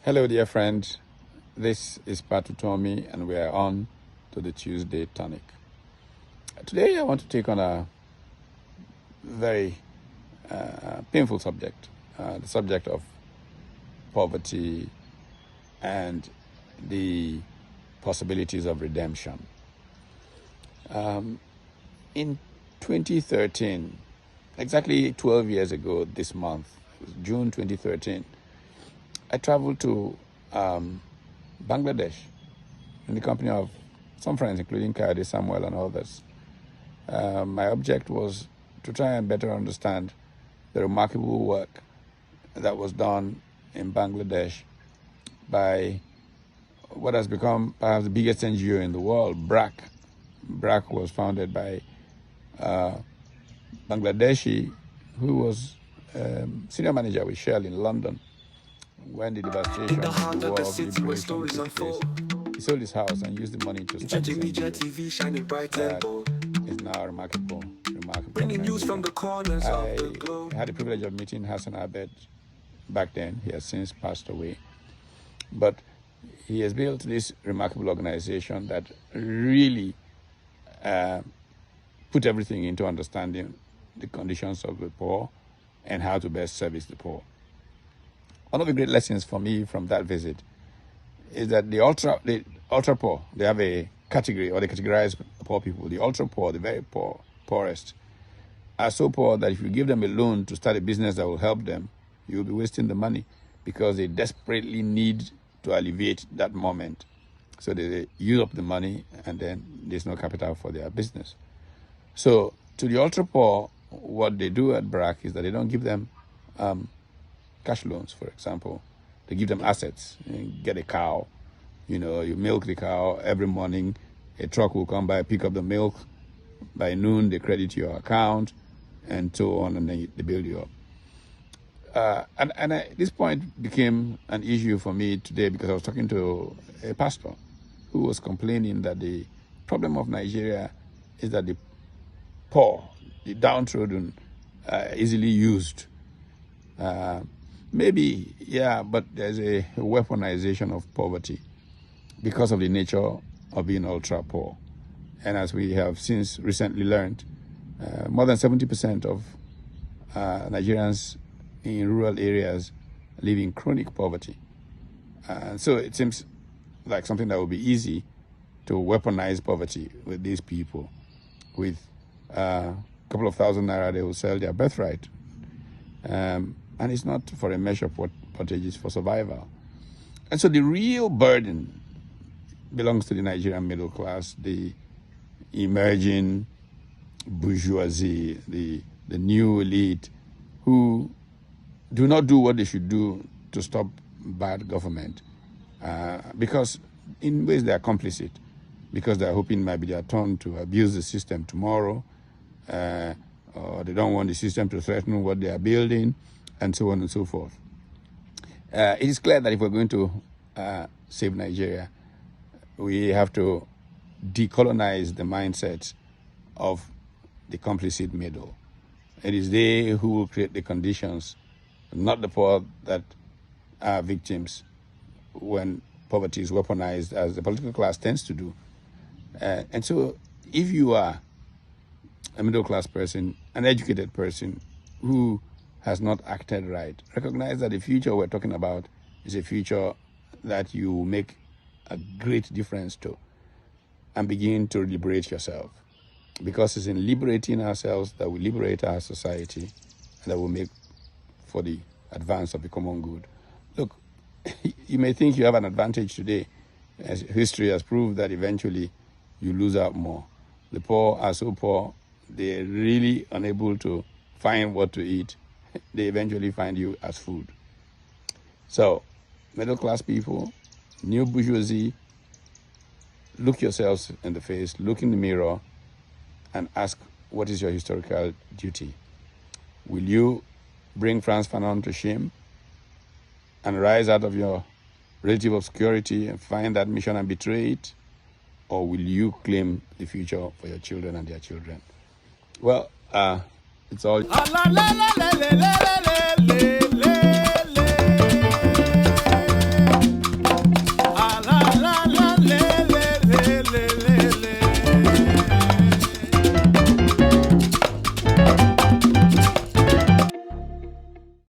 Hello, dear friend. This is Part Utomi, and we are on to the Tuesday Tonic. Today, I want to take on a very painful subject, the subject of poverty and the possibilities of redemption. In 2013, exactly 12 years ago this month, it was June 2013, I traveled to Bangladesh in the company of some friends, including Kayode Samuel and others. My object was to try and better understand the remarkable work that was done in Bangladesh by what has become perhaps the biggest NGO in the world, BRAC. BRAC was founded by Bangladeshi who was senior manager with Shell in London when the devastation of the war of liberation took place. He sold his house and used the money to start this NGO that is now a remarkable organization. I had the privilege of meeting Hassan Abed back then. He has since passed away. But he has built this remarkable organization that really put everything into understanding the conditions of the poor and how to best service the poor. One of the great lessons for me from that visit is that the ultra poor, they have a category, or they categorize poor people. The ultra poor, the very poor, poorest, are so poor that if you give them a loan to start a business that will help them, you'll be wasting the money because they desperately need to alleviate that moment. So they use up the money and then there's no capital for their business. So to the ultra poor, what they do at BRAC is that they don't give them cash loans, for example. They give them assets. You get a cow, you milk the cow every morning. A truck will come by, pick up the milk. By noon, they credit your account, and so on, and then they build you up. This point became an issue for me today because I was talking to a pastor who was complaining that the problem of Nigeria is that the poor, the downtrodden, are easily used. Maybe, yeah, but there's a weaponization of poverty because of the nature of being ultra poor. And as we have since recently learned, more than 70% of Nigerians in rural areas live in chronic poverty. So it seems like something that would be easy to weaponize poverty with these people. With a couple of thousand naira, they will sell their birthright. And it's not for a measure of pottage, it's for survival. And so the real burden belongs to the Nigerian middle class, the emerging bourgeoisie, the new elite, who do not do what they should do to stop bad government, because in ways they are complicit, because they are hoping it might be their turn to abuse the system tomorrow, or they don't want the system to threaten what they are building, and so on and so forth. It is clear that if we're going to save Nigeria, we have to decolonize the mindset of the complicit middle. It is they who will create the conditions, not the poor, that are victims when poverty is weaponized, as the political class tends to do. And so if you are a middle class person, an educated person who has not acted right, recognize that the future we're talking about is a future that you make a great difference to, and begin to liberate yourself. Because it's in liberating ourselves that we liberate our society and that will make for the advance of the common good. Look, you may think you have an advantage today, as history has proved that eventually you lose out more. The poor are so poor, they're really unable to find what to eat. They eventually find you as food. So, middle class people, new bourgeoisie, look yourselves in the face, look in the mirror, and ask, what is your historical duty? Will you bring Frantz Fanon to shame and rise out of your relative obscurity and find that mission and betray it? Or will you claim the future for your children and their children? Well, it's all...